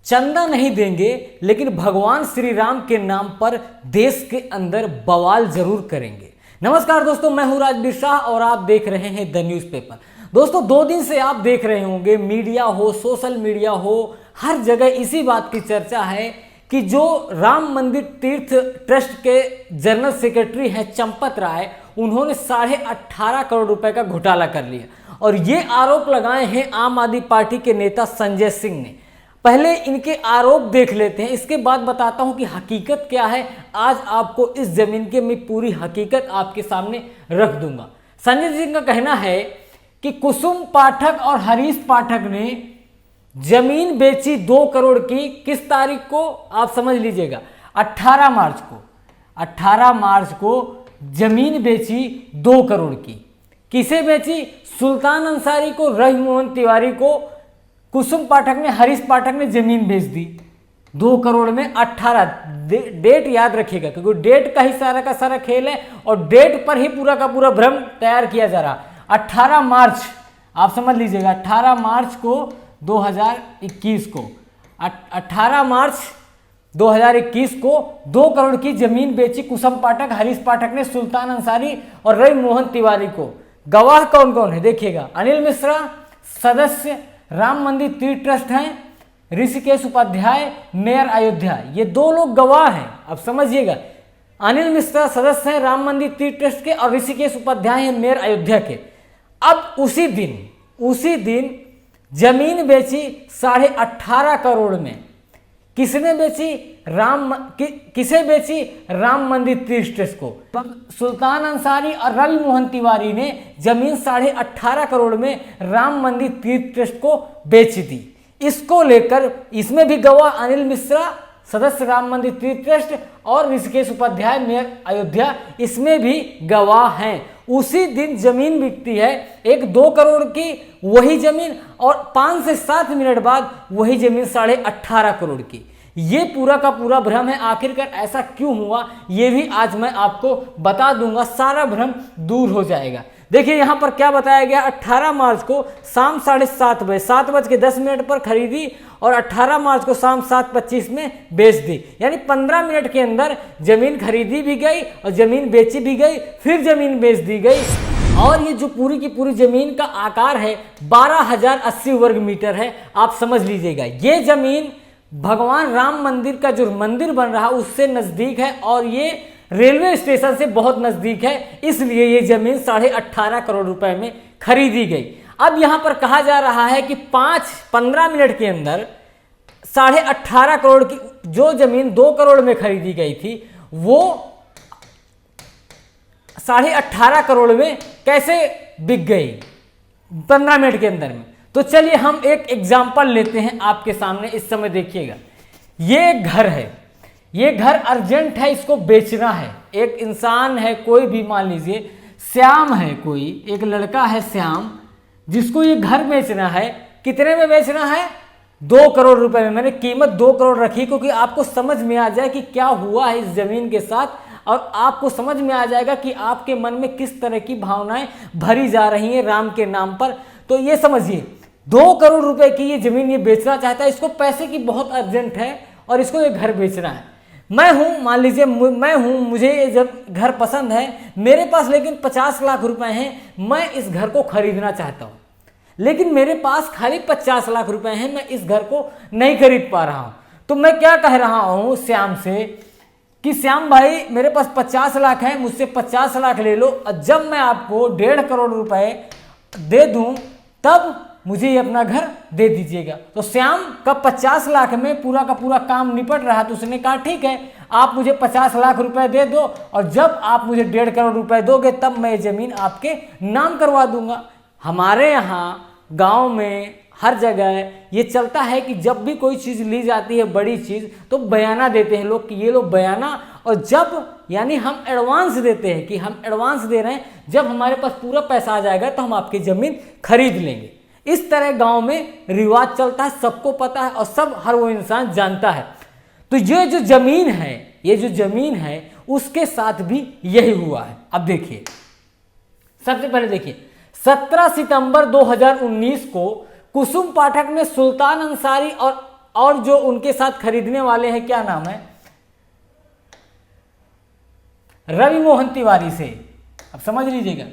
चंदा नहीं देंगे लेकिन भगवान श्री राम के नाम पर देश के अंदर बवाल जरूर करेंगे। नमस्कार दोस्तों, मैं हूं राजवीर शाह और आप देख रहे हैं द न्यूज़पेपर। दोस्तों 2 दिन से आप देख रहे होंगे, मीडिया हो, सोशल मीडिया हो, हर जगह इसी बात की चर्चा है कि जो राम मंदिर तीर्थ ट्रस्ट के जनरल सेक्रेटरी हैं चंपत राय, उन्होंने 18.5 करोड़ रुपए का घोटाला कर लिया और ये आरोप लगाए हैं आम आदमी पार्टी के नेता संजय सिंह ने। पहले इनके आरोप देख लेते हैं, इसके बाद बताता हूं कि हकीकत क्या है। आज आपको इस जमीन की मैं पूरी हकीकत आपके सामने रख दूंगा। संजय सिंह का कहना है कि कुसुम पाठक और हरीश पाठक ने जमीन बेची 2 करोड़ की। किस तारीख को आप समझ लीजिएगा, 18 मार्च को। 18 मार्च को जमीन बेची 2 करोड़ की। किसे बेची? सुल्तान अंसारी को, रवि मोहन तिवारी को, कुसुम पाठक ने, हरीश पाठक ने जमीन बेच दी 2 करोड़ में। 18 डेट याद रखिएगा क्योंकि डेट का ही सारा का सारा खेल है और डेट पर ही पूरा का पूरा भ्रम तैयार किया जा रहा। 18 मार्च आप समझ लीजिएगा, 18 मार्च को 2021 को, 18 मार्च 2021 को 2 करोड़ की जमीन बेची कुसुम पाठक, हरीश पाठक ने सुल्तान अंसारी और रवि मोहन तिवारी को। गवाह कौन कौन है देखिएगा, अनिल मिश्रा सदस्य राम मंदिर तीर्थ ट्रस्ट हैं, ऋषिकेश उपाध्याय मेयर अयोध्या, ये 2 लोग गवाह हैं। अब समझिएगा, अनिल मिश्रा सदस्य हैं राम मंदिर तीर्थ ट्रस्ट के और ऋषिकेश उपाध्याय हैं मेयर अयोध्या के। अब उसी दिन जमीन बेची 18.5 करोड़ में। किसने बेची? किसे बेची? राम मंदिर तीर्थ ट्रस्ट को। सुल्तान अंसारी और रवि मोहन तिवारी ने जमीन 18.5 करोड़ में राम मंदिर तीर्थ ट्रस्ट को बेच दी। इसको लेकर इसमें भी गवाह अनिल मिश्रा सदस्य राम मंदिर तीर्थ ट्रस्ट और ऋषिकेश उपाध्याय मेयर अयोध्या, इसमें भी गवाह हैं। उसी दिन जमीन बिकती है 1-2 करोड़ की वही जमीन और 5 से 7 मिनट बाद वही जमीन 18.5 करोड़ की। ये पूरा का पूरा भ्रम है। आखिरकार ऐसा क्यों हुआ ये भी आज मैं आपको बता दूंगा, सारा भ्रम दूर हो जाएगा। देखिए यहाँ पर क्या बताया गया, 18 मार्च को शाम 7:30 बजे 7:10 पर खरीदी और 18 मार्च को शाम 7:25 में बेच दी। यानी 15 मिनट के अंदर जमीन खरीदी भी गई और जमीन बेची भी गई, फिर जमीन बेच दी गई। और ये जो पूरी की पूरी जमीन का आकार है 12,080 वर्ग मीटर है। आप समझ लीजिएगा, ये जमीन भगवान राम मंदिर का जो मंदिर बन रहा उससे नजदीक है और ये रेलवे स्टेशन से बहुत नजदीक है, इसलिए ये जमीन 18.5 करोड़ रुपए में खरीदी गई। अब यहां पर कहा जा रहा है कि 15 मिनट के अंदर 18.5 करोड़ की जो जमीन 2 करोड़ में खरीदी गई थी वो 18.5 करोड़ में कैसे बिक गई 15 मिनट के अंदर में। तो चलिए हम एक एग्जाम्पल लेते हैं आपके सामने। इस समय देखिएगा, ये एक घर है, ये घर अर्जेंट है, इसको बेचना है। एक इंसान है, कोई भी मान लीजिए श्याम है, कोई एक लड़का है श्याम, जिसको ये घर बेचना है। कितने में बेचना है? 2 करोड़ रुपए में। मैंने कीमत 2 करोड़ रखी क्योंकि आपको समझ में आ जाए कि क्या हुआ है इस जमीन के साथ और आपको समझ में आ जाएगा कि आपके मन में किस तरह की भावनाएं भरी जा रही हैं राम के नाम पर। तो ये समझिए, 2 करोड़ रुपए की ये जमीन ये बेचना चाहता है, इसको पैसे की बहुत अर्जेंट है और इसको ये घर बेचना है। मैं हूं, मान लीजिए मैं हूं, मुझे जब घर पसंद है, मेरे पास लेकिन 50 लाख रुपए हैं, मैं इस घर को खरीदना चाहता हूं, लेकिन मेरे पास खाली 50 लाख रुपए हैं, मैं इस घर को नहीं खरीद पा रहा हूं। तो मैं क्या कह रहा हूं श्याम से कि श्याम भाई मेरे पास 50 लाख है, मुझसे 50 लाख ले लो और जब मैं आपको 1.5 करोड़ रुपए दे दूं तब मुझे ये अपना घर दे दीजिएगा। तो श्याम का 50 लाख में पूरा का पूरा काम निपट रहा, तो उसने कहा ठीक है, आप मुझे 50 लाख रुपए दे दो और जब आप मुझे 1.5 करोड़ रुपए दोगे तब मैं ये जमीन आपके नाम करवा दूंगा। हमारे यहाँ गांव में हर जगह ये चलता है कि जब भी कोई चीज़ ली जाती है बड़ी चीज़ तो बयाना देते हैं लोग कि ये लो बयाना, और जब यानी हम एडवांस देते हैं कि हम एडवांस दे रहे हैं, जब हमारे पास पूरा पैसा आ जाएगा तो हम आपकी ज़मीन खरीद लेंगे। इस तरह गांव में रिवाज चलता है, सबको पता है और सब हर वो इंसान जानता है। तो ये जो जमीन है उसके साथ भी यही हुआ है। अब देखिए, सबसे पहले देखिए 17 सितंबर 2019 को कुसुम पाठक ने सुल्तान अंसारी और जो उनके साथ खरीदने वाले हैं, क्या नाम है, रवि मोहन तिवारी से। अब समझ लीजिएगा,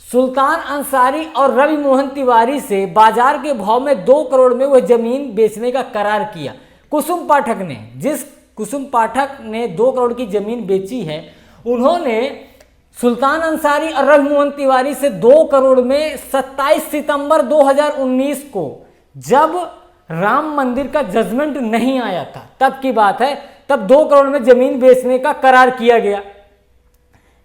सुल्तान अंसारी और रवि मोहन तिवारी से बाजार के भाव में 2 करोड़ में वह जमीन बेचने का करार किया। कुसुम पाठक ने, जिस कुसुम पाठक ने 2 करोड़ की जमीन बेची है, उन्होंने सुल्तान अंसारी और रवि मोहन तिवारी से 2 करोड़ में 27 सितंबर 2019 को, जब राम मंदिर का जजमेंट नहीं आया था, तब की बात है, तब 2 करोड़ में जमीन बेचने का करार किया गया,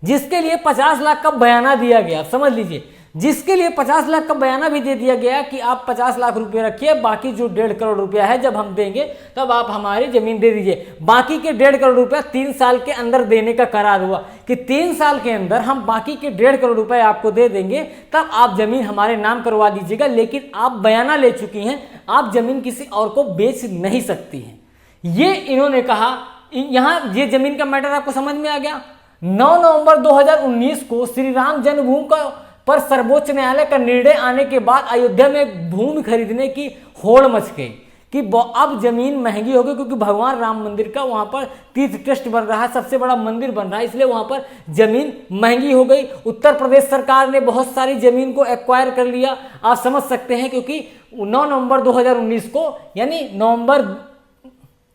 जिसके लिए 50 लाख का बयाना दिया गया। समझ लीजिए, जिसके लिए 50 लाख का बयाना भी दे दिया गया कि आप 50 लाख रुपए रखिए, बाकी जो 1.5 करोड़ रुपया है जब हम देंगे तब आप हमारी जमीन दे दीजिए। बाकी के 1.5 करोड़ रुपया 3 साल के अंदर देने का करार हुआ कि 3 साल के अंदर हम बाकी के 1.5 करोड़ रुपए आपको दे देंगे, तब आप जमीन हमारे नाम करवा दीजिएगा। लेकिन आप बयाना ले चुकी हैं, आप जमीन किसी और को बेच नहीं सकती हैं, ये इन्होंने कहा। यहां ये जमीन का मैटर आपको समझ में आ गया। 9 नवंबर 2019 को श्री राम जन्मभूमि का पर सर्वोच्च न्यायालय का निर्णय आने के बाद अयोध्या में भूमि खरीदने की होड़ मच गई कि अब जमीन महंगी हो गई, क्योंकि भगवान राम मंदिर का वहां पर तीर्थ ट्रस्ट बन रहा है, सबसे बड़ा मंदिर बन रहा है, इसलिए वहां पर जमीन महंगी हो गई। उत्तर प्रदेश सरकार ने बहुत सारी जमीन को एक्वायर कर लिया, आप समझ सकते हैं, क्योंकि 9 नवंबर 2019 को, यानी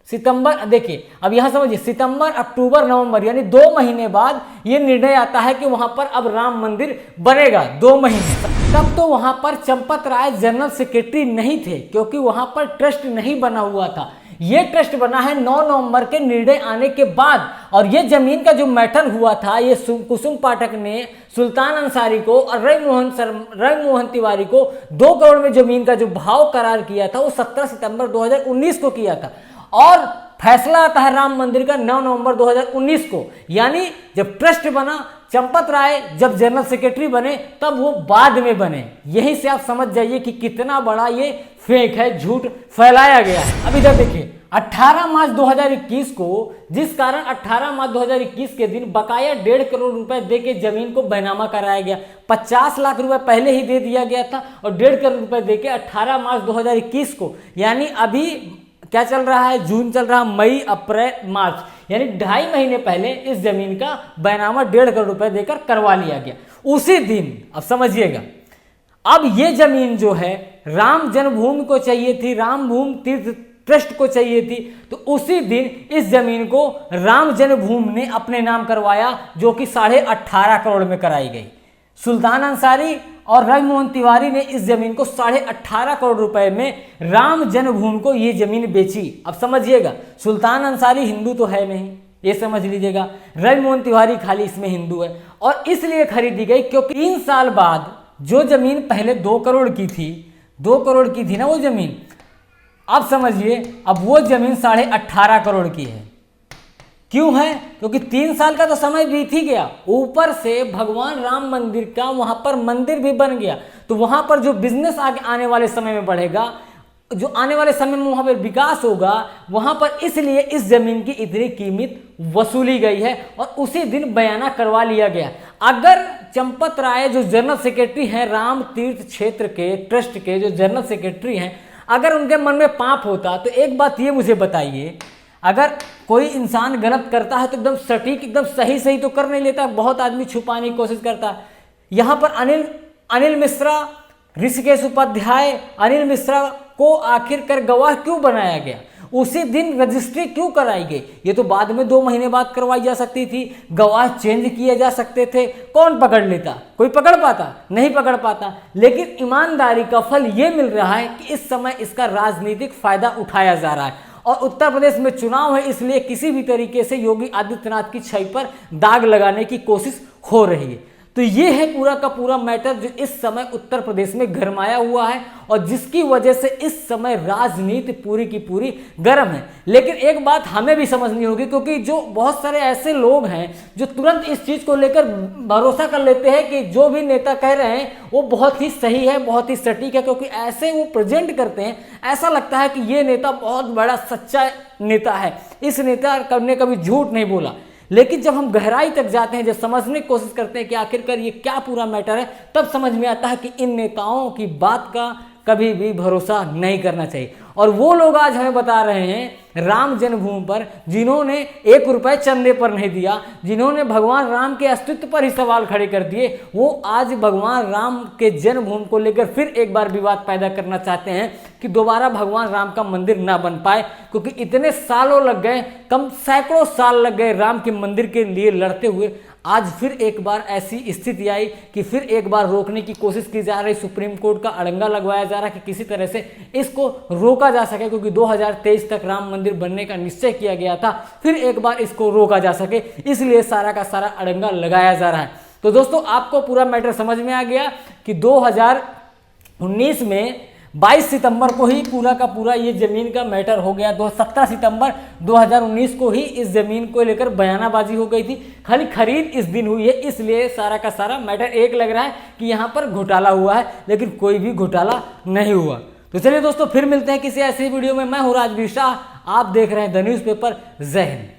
सितंबर, देखिए अब यहां समझिए, सितंबर, अक्टूबर, नवंबर, यानी 2 महीने बाद यह निर्णय आता है कि वहां पर अब राम मंदिर बनेगा। 2 महीने तब तो वहां पर चंपत राय जनरल सेक्रेटरी नहीं थे, क्योंकि वहां पर ट्रस्ट नहीं बना हुआ था। यह ट्रस्ट बना है 9 नवंबर के निर्णय आने के बाद। और यह जमीन का जो मैटर हुआ था, ये कुसुम पाठक ने सुल्तान अंसारी को और रवि मोहन तिवारी को 2 करोड़ में जमीन का जो भाव करार किया था, वो 17 सितंबर 2019 को किया था। और फैसला आता है राम मंदिर का 9 नवंबर 2019 को, यानी जब ट्रस्ट बना, चंपत राय जब जनरल सेक्रेटरी बने, तब वो बाद में बने। यहीं से आप समझ जाइए कि कितना बड़ा ये फेक है, झूठ फैलाया गया है। अब इधर देखिए, 18 मार्च 2021 को, जिस कारण 18 मार्च 2021 के दिन बकाया 1.5 करोड़ रुपए दे के जमीन को बैनामा कराया गया। 50 लाख रुपए पहले ही दे दिया गया था और 1.5 करोड़ रुपए दे के 18 मार्च 2021 को, यानी अभी क्या चल रहा है, जून चल रहा, मई, अप्रैल, मार्च, यानी 2.5 महीने पहले इस जमीन का बैनामा 1.5 करोड़ रुपए देकर करवा लिया गया। उसी दिन, अब समझिएगा, अब ये जमीन जो है राम जन्मभूमि को चाहिए थी, राम भूमि तीर्थ ट्रस्ट को चाहिए थी, तो उसी दिन इस जमीन को राम जन्मभूमि ने अपने नाम करवाया, जो कि 18.5 करोड़ में कराई गई। सुल्तान अंसारी और रवि मोहन तिवारी ने इस जमीन को 18.5 करोड़ रुपए में राम जन्मभूमि को ये जमीन बेची। अब समझिएगा, सुल्तान अंसारी हिंदू तो है नहीं, ये समझ लीजिएगा, रवि मोहन तिवारी खाली इसमें हिंदू है, और इसलिए खरीदी गई क्योंकि 3 साल बाद जो जमीन पहले 2 करोड़ की थी, 2 करोड़ की थी ना वो जमीन, अब समझिए अब वो जमीन 18.5 करोड़ की है। क्यों है? क्योंकि 3 साल का तो समय बीत ही गया, ऊपर से भगवान राम मंदिर का वहां पर मंदिर भी बन गया, तो वहां पर जो बिजनेस आगे आने वाले समय में बढ़ेगा, जो आने वाले समय में वहां पर विकास होगा, वहां पर इसलिए इस जमीन की इतनी कीमत वसूली गई है और उसी दिन बयाना करवा लिया गया। अगर चंपत राय जो जनरल सेक्रेटरी हैं, राम तीर्थ क्षेत्र के ट्रस्ट के जो जनरल सेक्रेटरी हैं, अगर उनके मन में पाप होता, तो एक बात ये मुझे बताइए, अगर कोई इंसान गलत करता है तो एकदम सटीक, एकदम सही तो कर नहीं लेता, बहुत आदमी छुपाने की कोशिश करता है। यहाँ पर अनिल मिश्रा, ऋषिकेश उपाध्याय, अनिल मिश्रा को आखिरकार गवाह क्यों बनाया गया? उसी दिन रजिस्ट्री क्यों कराई गई? ये तो बाद में 2 महीने बाद करवाई जा सकती थी, गवाह चेंज किए जा सकते थे, कौन पकड़ लेता? कोई पकड़ पाता? नहीं पकड़ पाता। लेकिन ईमानदारी का फल ये मिल रहा है कि इस समय इसका राजनीतिक फायदा उठाया जा रहा है, और उत्तर प्रदेश में चुनाव है, इसलिए किसी भी तरीके से योगी आदित्यनाथ की छवि पर दाग लगाने की कोशिश हो रही है। तो ये है पूरा का पूरा मैटर जो इस समय उत्तर प्रदेश में गरमाया हुआ है, और जिसकी वजह से इस समय राजनीति पूरी की पूरी गर्म है। लेकिन एक बात हमें भी समझनी होगी, क्योंकि जो बहुत सारे ऐसे लोग हैं जो तुरंत इस चीज को लेकर भरोसा कर लेते हैं कि जो भी नेता कह रहे हैं वो बहुत ही सही है, बहुत ही सटीक है, क्योंकि ऐसे वो प्रेजेंट करते हैं, ऐसा लगता है कि ये नेता बहुत बड़ा सच्चा नेता है, इस नेता ने कभी झूठ नहीं बोला। लेकिन जब हम गहराई तक जाते हैं, जब समझने की कोशिश करते हैं कि आखिरकार ये क्या पूरा मैटर है, तब समझ में आता है कि इन नेताओं की बात का कभी भी भरोसा नहीं करना चाहिए। और वो लोग आज हमें बता रहे हैं राम जन्मभूमि पर जिन्होंने 1 रुपए चंदे पर नहीं दिया, जिन्होंने भगवान राम के अस्तित्व पर ही सवाल खड़े कर दिए, वो आज भगवान राम के जन्मभूमि को लेकर फिर एक बार विवाद पैदा करना चाहते हैं कि दोबारा भगवान राम का मंदिर ना बन पाए, क्योंकि इतने सालों लग गए, कम सैकड़ों साल लग गए राम के मंदिर के लिए लड़ते हुए। आज फिर एक बार ऐसी स्थिति आई कि फिर एक बार रोकने की कोशिश की जा रही, सुप्रीम कोर्ट का अड़ंगा लगवाया जा रहा है कि किसी तरह से इसको रोका जा सके, क्योंकि 2023 तक राम मंदिर बनने का निश्चय किया गया था, फिर एक बार इसको रोका जा सके, इसलिए सारा का सारा अड़ंगा लगाया जा रहा है। तो दोस्तों आपको पूरा मैटर समझ में आ गया कि 2019 में 22 सितंबर को ही पूरा का पूरा ये जमीन का मैटर हो गया। 17 सितंबर 2019 को ही इस जमीन को लेकर बयानाबाजी हो गई थी, खाली खरीद इस दिन हुई है, इसलिए सारा का सारा मैटर एक लग रहा है कि यहाँ पर घोटाला हुआ है, लेकिन कोई भी घोटाला नहीं हुआ। तो चलिए दोस्तों फिर मिलते हैं किसी ऐसी वीडियो में। मैं हूँ राजवीर शाह, आप देख रहे हैं द न्यूज़पेपर। जय हिंद।